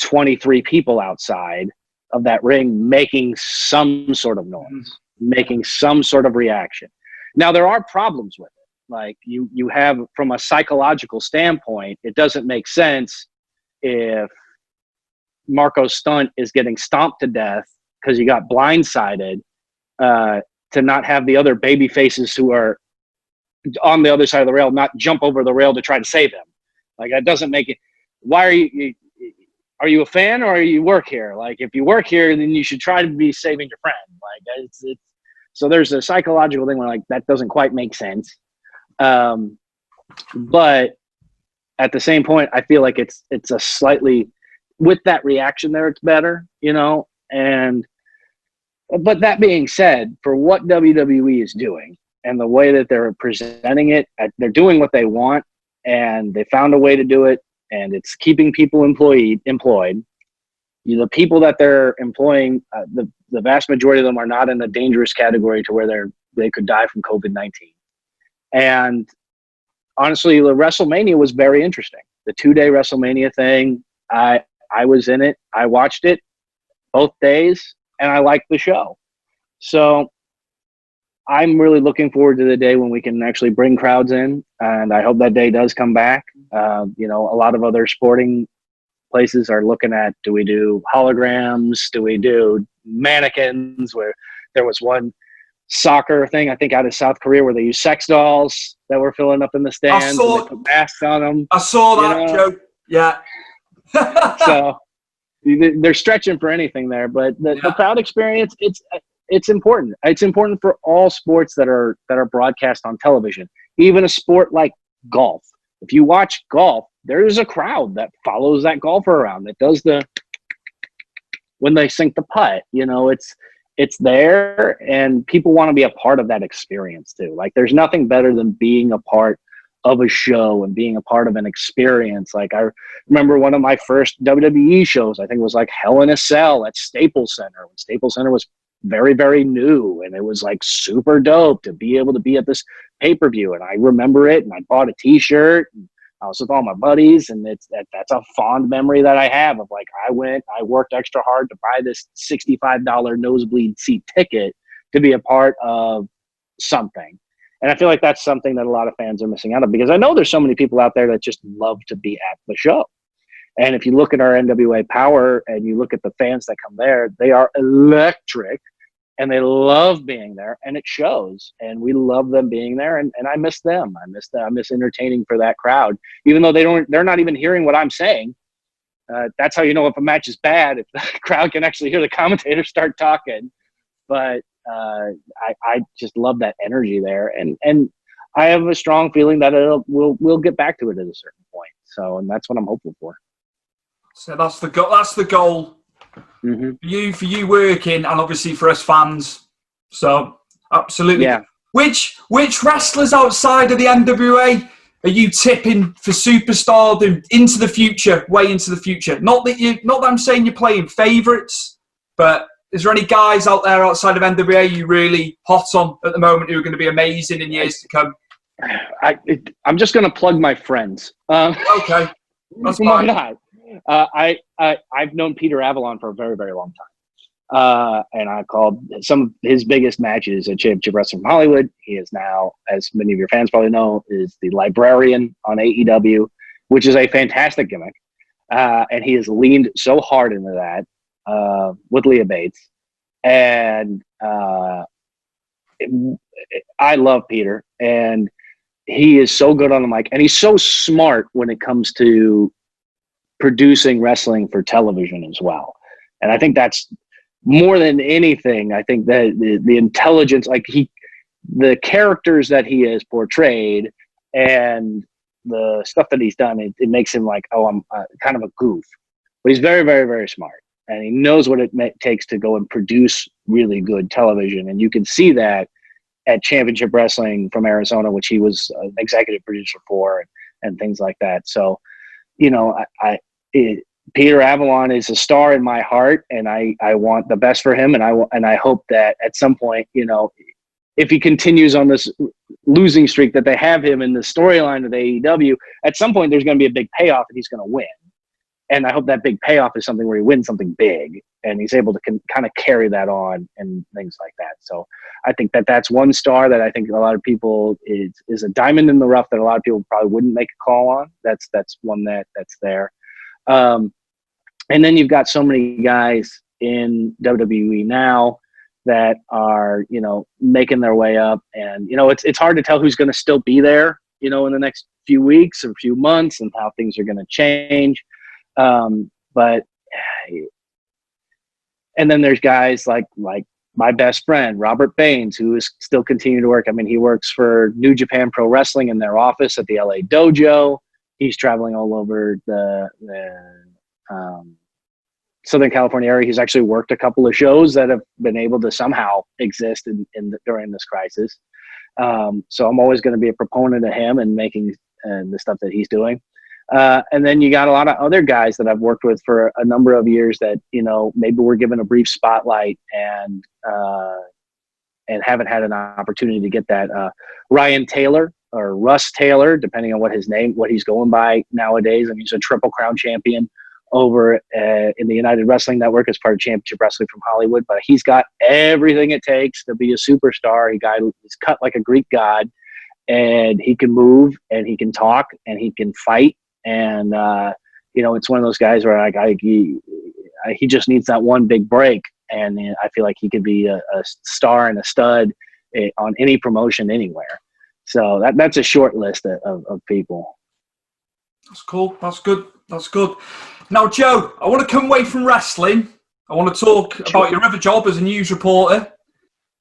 23 people outside of that ring making some sort of noise, making some sort of reaction. Now, there are problems with it. Like you have, from a psychological standpoint, it doesn't make sense if Marco Stunt is getting stomped to death because he got blindsided, to not have the other baby faces who are on the other side of the rail not jump over the rail to try to save him. Like, that doesn't make it. Why are you a fan or you work here? Like, if you work here, then you should try to be saving your friend. Like, it's so there's a psychological thing where, like, that doesn't quite make sense. But at the same point, I feel like it's a slightly, with that reaction there, it's better, you know? But that being said, for what WWE is doing and the way that they're presenting it, they're doing what they want, and they found a way to do it, and it's keeping people employed. The people that they're employing, the vast majority of them are not in a dangerous category to where they could die from COVID-19. And honestly, the WrestleMania was very interesting. The 2-day WrestleMania thing, I was in it. I watched it both days, and I liked the show. So I'm really looking forward to the day when we can actually bring crowds in, and I hope that day does come back. You know, a lot of other sporting places are looking at, do we do holograms? Do we do mannequins? Where there was one soccer thing, I think, out of South Korea where they use sex dolls that were filling up in the stands. And they put masks on them. I saw that, Joe. Yeah. So they're stretching for anything there, but the crowd experience, it's important. It's important for all sports that are broadcast on television. Even a sport like golf. If you watch golf, there's a crowd that follows that golfer around, that does when they sink the putt. You know, it's there, and people want to be a part of that experience too. Like, there's nothing better than being a part of a show and being a part of an experience. Like, I remember one of my first WWE shows, I think it was like Hell in a Cell at Staples Center, when Staples Center was very, very new, and it was like super dope to be able to be at this pay-per-view. And I remember it, and I bought a t-shirt, and I was with all my buddies, and that's a fond memory that I have of, like, I worked extra hard to buy this $65 nosebleed seat ticket to be a part of something. And I feel like that's something that a lot of fans are missing out on, because I know there's so many people out there that just love to be at the show. And if you look at our NWA Powerrr and you look at the fans that come there, they are electric, and they love being there, and it shows. And we love them being there, and I miss them. I miss entertaining for that crowd, even though they're not even hearing what I'm saying. That's how you know if a match is bad, if the crowd can actually hear the commentator start talking. But I just love that energy there, and I have a strong feeling that we'll get back to it at a certain point. So, and that's what I'm hopeful for. So that's the goal. That's the goal. Mm-hmm. For you working, and obviously for us fans. So absolutely. Yeah. Which wrestlers outside of the NWA are you tipping for superstardom into the future, way into the future? Not that I'm saying you're playing favourites, but is there any guys out there outside of NWA you really hot on at the moment who are going to be amazing in years to come? I'm just going to plug my friends. Okay, that's why fine. Not? I've known Peter Avalon for a very, very long time. And I called some of his biggest matches at Championship Wrestling from Hollywood. He is now, as many of your fans probably know, is the librarian on AEW, which is a fantastic gimmick. And he has leaned so hard into that with Leah Bates. And I love Peter. And he is so good on the mic. And he's so smart when it comes to producing wrestling for television as well. And I think that's more than anything. I think that the intelligence, like the characters that he has portrayed and the stuff that he's done, it makes him like, oh, I'm kind of a goof, but he's very, very, very smart, and he knows what it takes to go and produce really good television. And you can see that at Championship Wrestling from Arizona, which he was an executive producer for, and things like that. So, you know, Peter Avalon is a star in my heart, and I want the best for him. And I hope that at some point, you know, if he continues on this losing streak that they have him in the storyline of AEW, at some point there's going to be a big payoff and he's going to win. And I hope that big payoff is something where he wins something big and he's able to kind of carry that on and things like that. So I think that that's one star that I think a lot of people is a diamond in the rough that a lot of people probably wouldn't make a call on. That's one that's there. And then you've got so many guys in WWE now that are, you know, making their way up, and, you know, it's hard to tell who's going to still be there, you know, in the next few weeks or few months and how things are going to change. But, and then there's guys like my best friend, Robert Baines, who is still continuing to work. I mean, he works for New Japan Pro Wrestling in their office at the LA Dojo. He's traveling all over the Southern California area. He's actually worked a couple of shows that have been able to somehow exist during this crisis. So I'm always going to be a proponent of him and making the stuff that he's doing. And then you got a lot of other guys that I've worked with for a number of years that, you know, maybe we're given a brief spotlight and haven't had an opportunity to get that. Ryan Taylor or Russ Taylor, depending on what he's going by nowadays. I mean, he's a Triple Crown champion over in the United Wrestling Network as part of Championship Wrestling from Hollywood, but he's got everything it takes to be a superstar. He's cut like a Greek god, and he can move and he can talk and he can fight. And, you know, it's one of those guys where he just needs that one big break. And I feel like he could be a star and a stud on any promotion anywhere. So that's a short list of people. That's cool. That's good. That's good. Now, Joe, I want to come away from wrestling. I want to talk about your other job as a news reporter.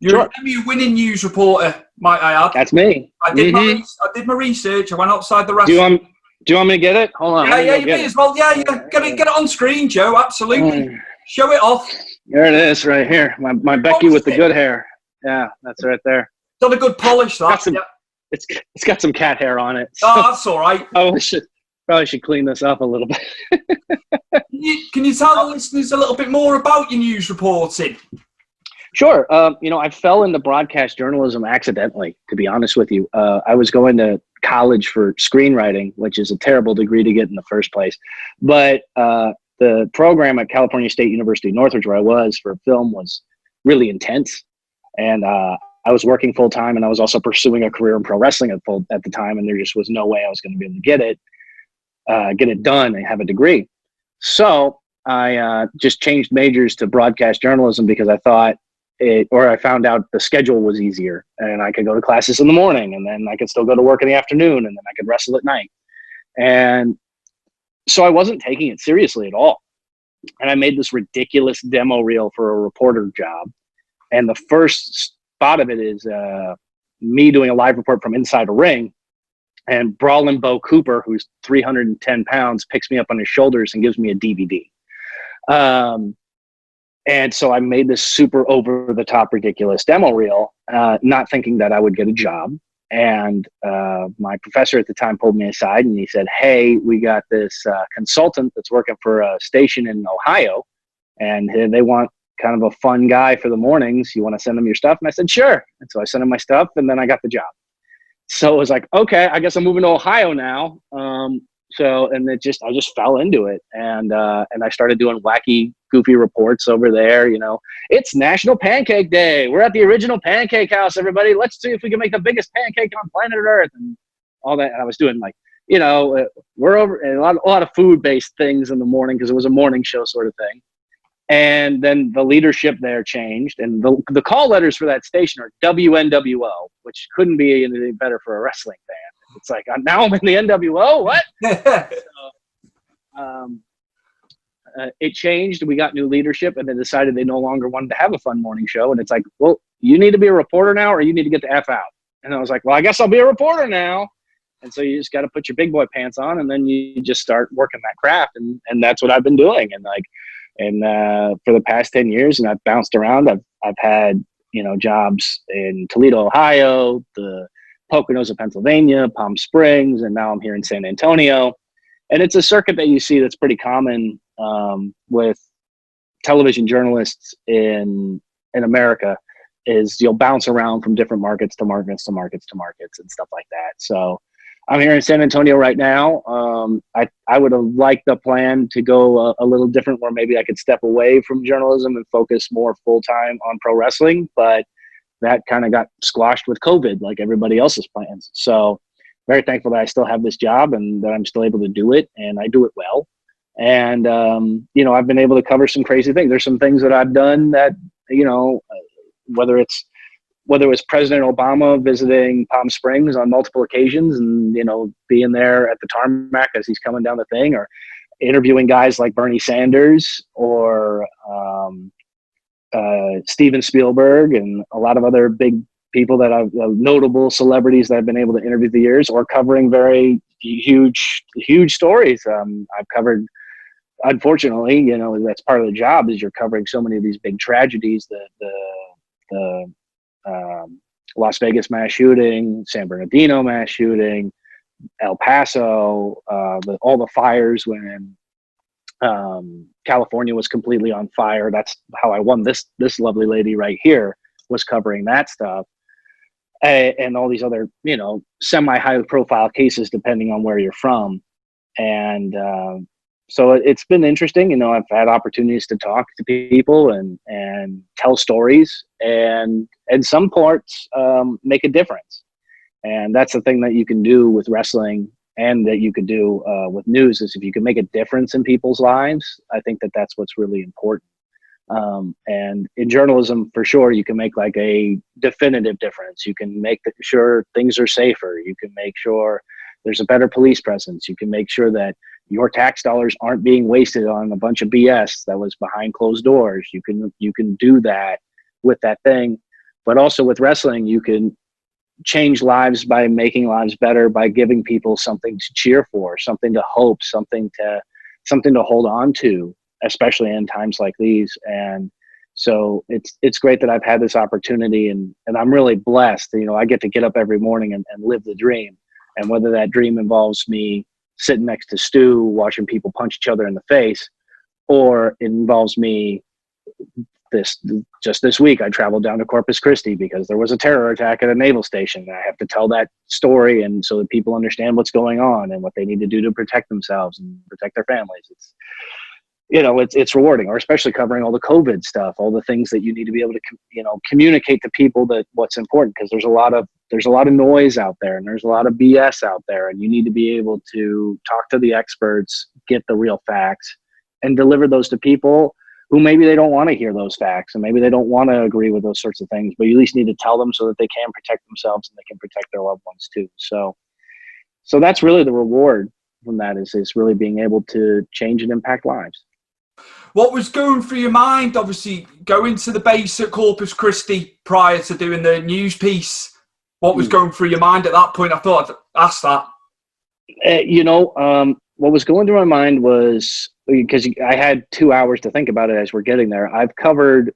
You're an Emmy-winning news reporter, might I add. That's me. I did my research. I went outside the wrestling. Do you want me to get it? Hold on. Yeah, you may as well. Yeah, get it on screen, Joe. Absolutely. Show it off. There it is, right here. My Becky with the good hair. Yeah, that's right there. Done a good polish, that. It's got some cat hair on it. So that's all right. Probably should clean this up a little bit. Can you tell the listeners a little bit more about your news reporting? Sure. You know, I fell into broadcast journalism accidentally, to be honest with you. I was going to college for screenwriting, which is a terrible degree to get in the first place. But the program at California State University Northridge, where I was for film, was really intense. And I was working full time, and I was also pursuing a career in pro wrestling at the time. And there just was no way I was going to be able to get it done and have a degree. So I just changed majors to broadcast journalism because I thought I found out the schedule was easier and I could go to classes in the morning and then I could still go to work in the afternoon and then I could wrestle at night. And so I wasn't taking it seriously at all. And I made this ridiculous demo reel for a reporter job. And the first spot of it is me doing a live report from inside a ring. And Brawlin' Bo Cooper, who's 310 pounds, picks me up on his shoulders and gives me a DVD. And so I made this super over-the-top ridiculous demo reel, not thinking that I would get a job. And my professor at the time pulled me aside and he said, "Hey, we got this consultant that's working for a station in Ohio, and they want kind of a fun guy for the mornings. You want to send them your stuff?" And I said, "Sure." And so I sent him my stuff, and then I got the job. So it was like, okay, I guess I'm moving to Ohio now. I just fell into it, and I started doing wacky, goofy reports over there. You know, it's National Pancake Day. We're at the original Pancake House, everybody. Let's see if we can make the biggest pancake on planet Earth, and all that. And I was doing we're over and a lot of food-based things in the morning because it was a morning show sort of thing. And then the leadership there changed, and the call letters for that station are WNWO, which couldn't be anything better for a wrestling fan. It's like, now I'm in the NWO? What? It changed. We got new leadership, and they decided they no longer wanted to have a fun morning show. And it's like, well, you need to be a reporter now, or you need to get the F out. And I was like, well, I guess I'll be a reporter now. And so you just got to put your big boy pants on, and then you just start working that craft. And that's what I've been doing. And for the past 10 years, and I've bounced around. I've had, jobs in Toledo, Ohio, the Poconos of Pennsylvania, Palm Springs, and now I'm here in San Antonio. And it's a circuit that you see that's pretty common with television journalists in America is you'll bounce around from different markets to markets to markets to markets and stuff like that. So I'm here in San Antonio right now. I would have liked the plan to go a little different, where maybe I could step away from journalism and focus more full time on pro wrestling, but that kind of got squashed with COVID, like everybody else's plans. So very thankful that I still have this job and that I'm still able to do it, and I do it well. And, you know, I've been able to cover some crazy things. There's some things that I've done that, you know, whether it was President Obama visiting Palm Springs on multiple occasions and, you know, being there at the tarmac as he's coming down the thing, or interviewing guys like Bernie Sanders or Steven Spielberg and a lot of other big people that I've notable celebrities that I've been able to interview the years, or covering very huge stories. I've covered, unfortunately, you know, that's part of the job, is you're covering so many of these big tragedies, the Las Vegas mass shooting, San Bernardino mass shooting, El Paso, all the fires when California was completely on fire. That's how I won. This lovely lady right here was covering that stuff, and all these other, you know, semi-high profile cases depending on where you're from. And so it's been interesting. You know, I've had opportunities to talk to people and tell stories, and in some parts make a difference. And that's the thing that you can do with wrestling, and that you could do with news, is if you can make a difference in people's lives, I think that that's what's really important. And in journalism, for sure, you can make like a definitive difference. You can make sure things are safer. You can make sure there's a better police presence. You can make sure that your tax dollars aren't being wasted on a bunch of BS that was behind closed doors. You can do that with that thing. But also with wrestling, you can change lives by making lives better, by giving people something to cheer for, something to hope, something to hold on to, especially in times like these. And so it's great that I've had this opportunity, and I'm really blessed. You know, I get to get up every morning and live the dream. And whether that dream involves me sitting next to Stu, watching people punch each other in the face, or it involves me just this week, I traveled down to Corpus Christi because there was a terror attack at a naval station. And I have to tell that story, and so that people understand what's going on and what they need to do to protect themselves and protect their families. It's, you know, it's rewarding. Or especially covering all the COVID stuff, all the things that you need to be able to, you know, communicate to people that what's important, because there's a lot of noise out there, and there's a lot of BS out there, and you need to be able to talk to the experts, get the real facts, and deliver those to people who maybe they don't want to hear those facts, and maybe they don't want to agree with those sorts of things, but you at least need to tell them so that they can protect themselves and they can protect their loved ones too. So that's really the reward from that, is really being able to change and impact lives. What was going through your mind, obviously, going to the base at Corpus Christi prior to doing the news piece? What was going through your mind at that point? I thought I'd ask that. You know, what was going through my mind was, because I had 2 hours to think about it as we're getting there. I've covered,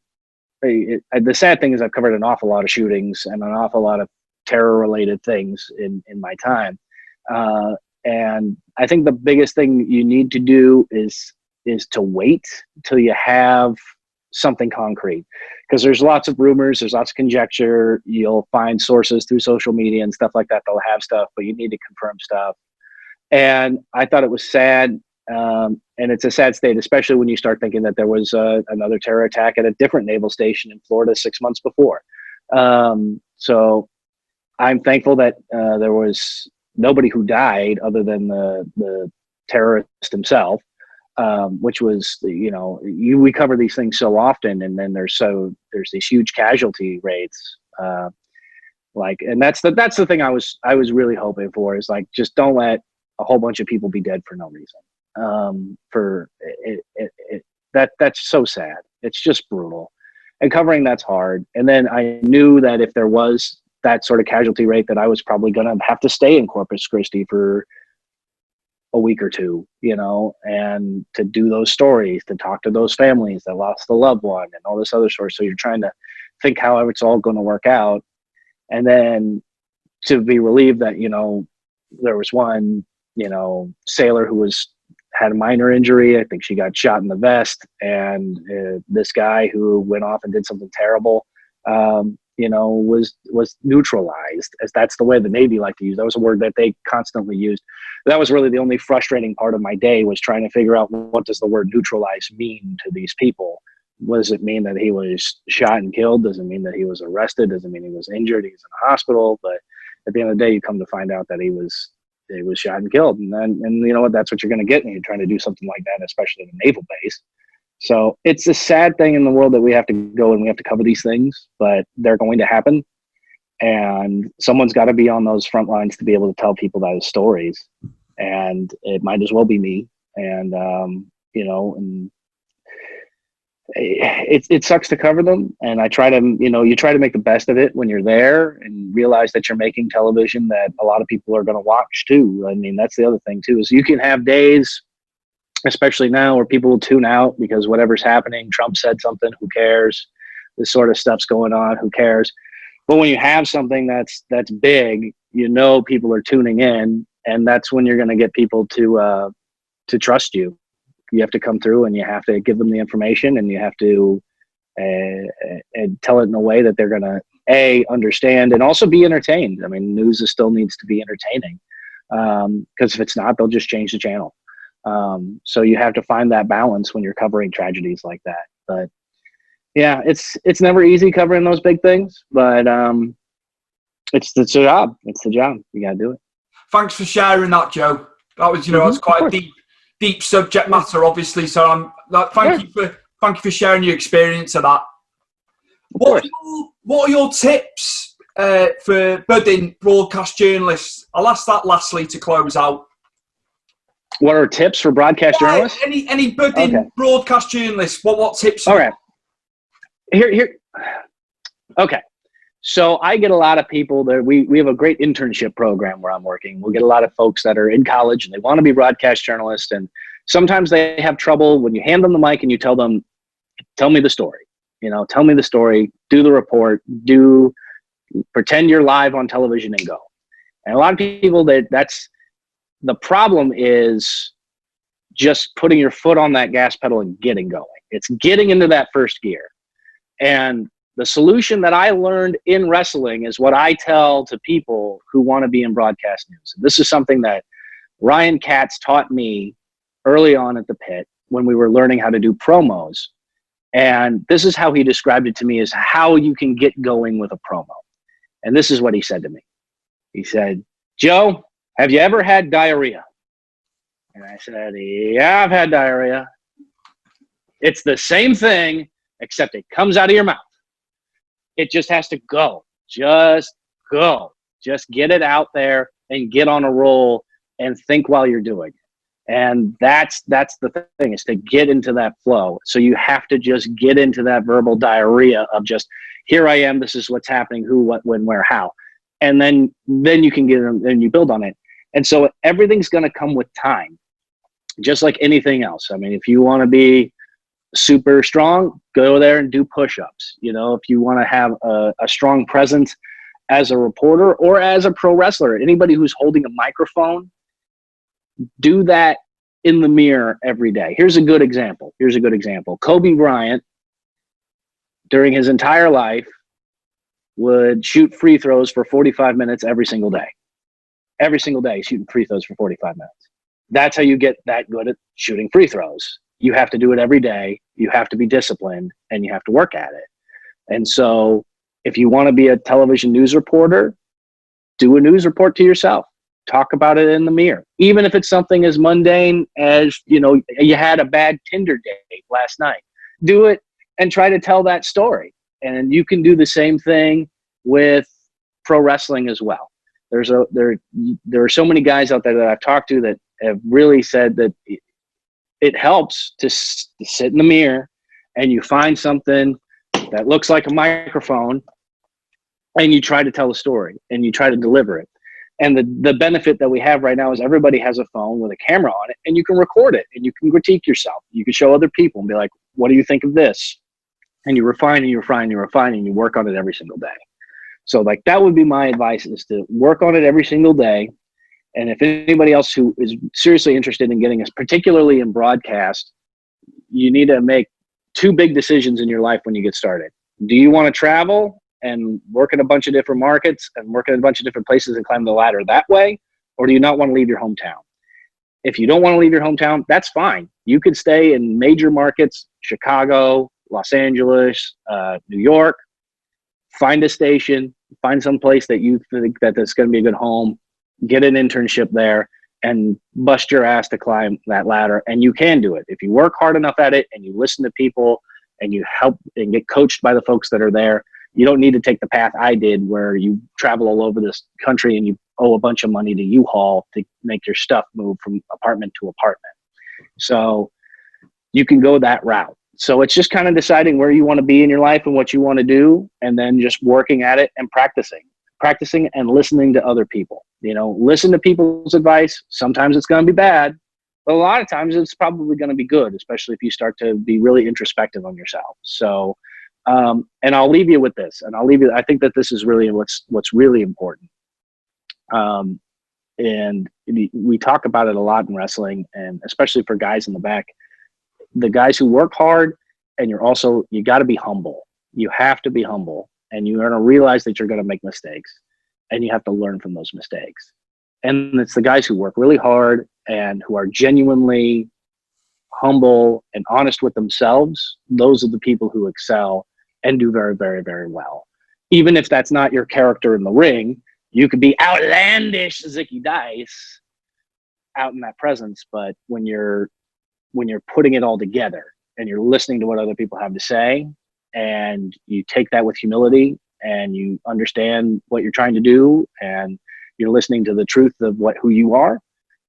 the sad thing is I've covered an awful lot of shootings and an awful lot of terror-related things in my time. And I think the biggest thing you need to do is to wait till you have something concrete, because there's lots of rumors, there's lots of conjecture. You'll find sources through social media and stuff like that. They'll have stuff, but you need to confirm stuff. And I thought it was sad. And it's a sad state, especially when you start thinking that there was another terror attack at a different naval station in Florida 6 months before. So I'm thankful that there was nobody who died other than the terrorist himself, which was, you know, we cover these things so often, and then there's these huge casualty rates. And that's the thing I was really hoping for, is like, just don't let a whole bunch of people be dead for no reason. That's so sad. It's just brutal, and covering that's hard. And then I knew that if there was that sort of casualty rate, that I was probably going to have to stay in Corpus Christi for a week or two, you know, and to do those stories, to talk to those families that lost a loved one and all this other sort. So you're trying to think how it's all going to work out. And then to be relieved that, you know, there was one, you know, sailor who was had a minor injury. I think she got shot in the vest, and this guy who went off and did something terrible, was neutralized, as that's the way the Navy liked to use. That was a word that they constantly used. That was really the only frustrating part of my day, was trying to figure out, what does the word neutralize mean to these people? What does it mean that he was shot and killed? Does it mean that he was arrested? Does it mean he was injured? He's in the hospital? But at the end of the day, you come to find out that he was shot and killed. And you know what? That's what you're going to get when you're trying to do something like that, especially in a naval base. So it's a sad thing in the world that we have to go and we have to cover these things, but they're going to happen. And someone's got to be on those front lines to be able to tell people those stories. And it might as well be me. And, it sucks to cover them. And I try to, you try to make the best of it when you're there and realize that you're making television that a lot of people are going to watch too. I mean, that's the other thing too, is you can have days, especially now, where people will tune out because whatever's happening, Trump said something, who cares? This sort of stuff's going on, who cares? But when you have something that's big, people are tuning in, and that's when you're going to get people to trust you. You have to come through, and you have to give them the information, and you have to tell it in a way that they're going to understand and also be entertained. I mean, news still needs to be entertaining, because if it's not, they'll just change the channel. So you have to find that balance when you're covering tragedies like that. But yeah, it's never easy covering those big things, but it's the job. It's the job. You got to do it. Thanks for sharing that, Joe. That was, that's quite a deep subject matter, obviously. So thank you for sharing your experience of that. What are your tips for budding broadcast journalists? I'll ask that lastly to close out. What are tips for broadcast journalists? Any budding broadcast journalists? What tips? All right. Here. Okay. So I get a lot of people that we have a great internship program where I'm working. We'll get a lot of folks that are in college and they want to be broadcast journalists. And sometimes they have trouble when you hand them the mic and you tell them, tell me the story, tell me the story, do the report, pretend you're live on television and go. And a lot of people that's the problem, is just putting your foot on that gas pedal and getting going. It's getting into that first gear. And the solution that I learned in wrestling is what I tell to people who want to be in broadcast news. This is something that Ryan Katz taught me early on at the pit when we were learning how to do promos. And this is how he described it to me, is how you can get going with a promo. And this is what he said to me. He said, Joe, have you ever had diarrhea? And I said, yeah, I've had diarrhea. It's the same thing, except it comes out of your mouth. It just has to go. Just go. Just get it out there and get on a roll and think while you're doing it. And that's the thing, is to get into that flow. So you have to just get into that verbal diarrhea of just, here I am, this is what's happening, who, what, when, where, how. And then you can get in and you build on it. And so everything's going to come with time, just like anything else. I mean, if you want to be super strong, go there and do push-ups. If you want to have a strong presence as a reporter or as a pro wrestler, anybody who's holding a microphone, do that in the mirror every day. Here's a good example. Kobe Bryant, during his entire life, would shoot free throws for 45 minutes every single day. Every single day, shooting free throws for 45 minutes. That's how you get that good at shooting free throws. You have to do it every day. You have to be disciplined, and you have to work at it. And so if you want to be a television news reporter, do a news report to yourself. Talk about it in the mirror. Even if it's something as mundane as, you had a bad Tinder date last night. Do it and try to tell that story. And you can do the same thing with pro wrestling as well. There are so many guys out there that I've talked to that have really said that it helps to sit in the mirror and you find something that looks like a microphone and you try to tell a story and you try to deliver it. And the benefit that we have right now is everybody has a phone with a camera on it, and you can record it and you can critique yourself. You can show other people and be like, what do you think of this? And you refine and you refine and you refine and you work on it every single day. So that would be my advice, is to work on it every single day And if anybody else who is seriously interested in getting us, particularly in broadcast, you need to make two big decisions in your life when you get started. Do you want to travel and work in a bunch of different markets and work in a bunch of different places and climb the ladder that way? Or do you not want to leave your hometown? If you don't want to leave your hometown, that's fine. You could stay in major markets, Chicago, Los Angeles, New York, find a station, find some place that you think that's going to be a good home, get an internship there, and bust your ass to climb that ladder. And you can do it. If you work hard enough at it and you listen to people and you help and get coached by the folks that are there, you don't need to take the path I did where you travel all over this country and you owe a bunch of money to U-Haul to make your stuff move from apartment to apartment. So you can go that route. So it's just kind of deciding where you want to be in your life and what you want to do, and then just working at it and practicing and listening to other people. Listen to people's advice. Sometimes it's going to be bad, but a lot of times it's probably going to be good, especially if you start to be really introspective on yourself. So, and I'll leave you with this, I think that this is really what's really important. And we talk about it a lot in wrestling, and especially for guys in the back, the guys who work hard, and you got to be humble. You have to be humble, and you're going to realize that you're going to make mistakes, and you have to learn from those mistakes. And it's the guys who work really hard and who are genuinely humble and honest with themselves. Those are the people who excel and do very, very, very well. Even if that's not your character in the ring, you could be outlandish Zicky Dice out in that presence. But when you're putting it all together and you're listening to what other people have to say, and you take that with humility, and you understand what you're trying to do, and you're listening to the truth of who you are,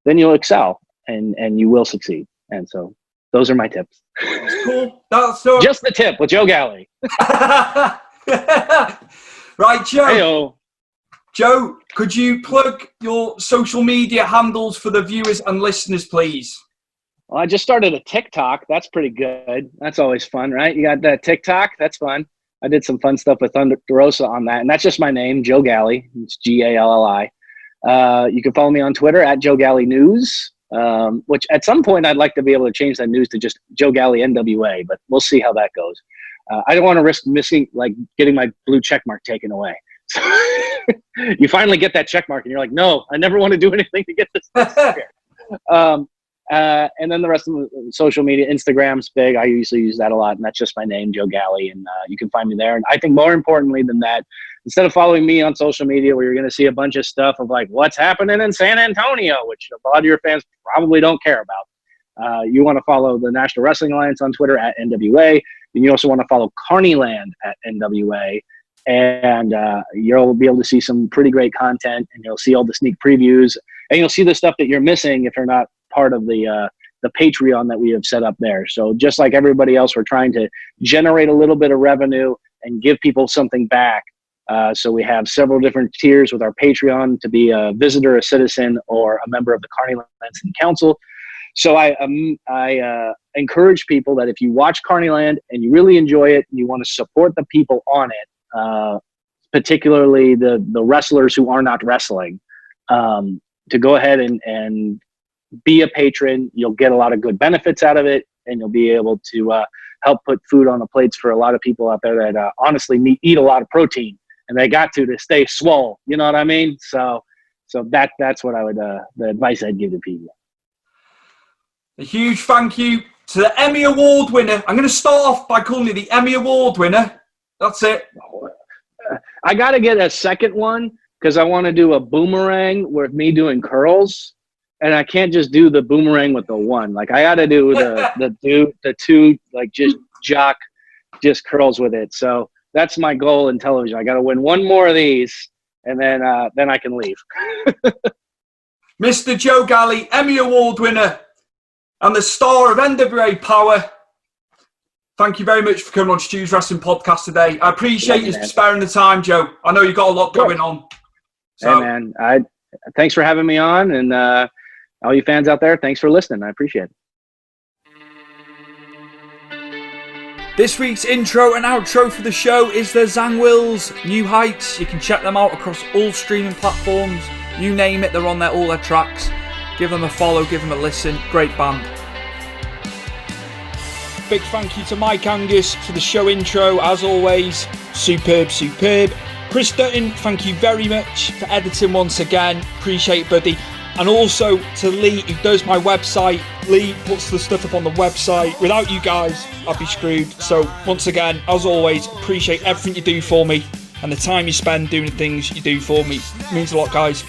then you'll excel and you will succeed. And so those are my tips. That's cool. That's so... Just the tip with Joe Galli. Right, Joe. Hey-o. Joe, could you plug your social media handles for the viewers and listeners, please? Well, I just started a TikTok. That's pretty good. That's always fun, right? You got that TikTok? That's fun. I did some fun stuff with Thunder Rosa on that. And that's just my name, Joe Galli. It's Galli. You can follow me on Twitter at Joe Galli News, which at some point I'd like to be able to change that news to just Joe Galli NWA, but we'll see how that goes. I don't want to risk getting my blue check mark taken away. So you finally get that check mark and you're like, no, I never want to do anything to get this here. And then the rest of the social media, Instagram's big. I usually use that a lot, and that's just my name, Joe Galli, and you can find me there. And I think more importantly than that, instead of following me on social media where you're going to see a bunch of stuff of like what's happening in San Antonio, which a lot of your fans probably don't care about, you want to follow the National Wrestling Alliance on Twitter at NWA, and you also want to follow Carnyland at NWA. And you'll be able to see some pretty great content, and you'll see all the sneak previews, and you'll see the stuff that you're missing if you're not part of the Patreon that we have set up there. So just like everybody else, we're trying to generate a little bit of revenue and give people something back. So we have several different tiers with our Patreon to be a visitor, a citizen, or a member of the Carnyland City Council. So I encourage people that if you watch Carnyland and you really enjoy it and you want to support the people on it, particularly the wrestlers who are not wrestling, to go ahead and be a patron. You'll get a lot of good benefits out of it, and you'll be able to help put food on the plates for a lot of people out there that honestly eat a lot of protein, and they got to stay swole. You know what I mean? So that's what I would the advice I'd give to people. A huge thank you to the Emmy Award winner. I'm going to start off by calling you the Emmy Award winner. That's it. I got to get a second one because I want to do a boomerang with me doing curls. And I can't just do the boomerang with the one. Like I got to do the two, like just jock, just curls with it. So that's my goal in television. I got to win one more of these, and then I can leave. Mr. Joe Galli, Emmy Award winner, and the star of NWA Powerrr. Thank you very much for coming on Stu's Wrestling Podcast today. I appreciate you sparing the time, Joe. I know you've got a lot going on. So. Hey, man. Thanks for having me on, and all you fans out there, thanks for listening. I appreciate it. This week's intro and outro for the show is the Zangwills New Heights. You can check them out across all streaming platforms. You name it, they're on there, all their tracks. Give them a follow, give them a listen. Great band. Big thank you to Mike Angus for the show intro, as always. Superb. Chris Dutton, thank you very much for editing once again. Appreciate it, buddy. And also to Lee, who does my website. Lee puts the stuff up on the website. Without you guys, I'd be screwed. So once again, as always, appreciate everything you do for me and the time you spend doing the things you do for me. It means a lot, guys.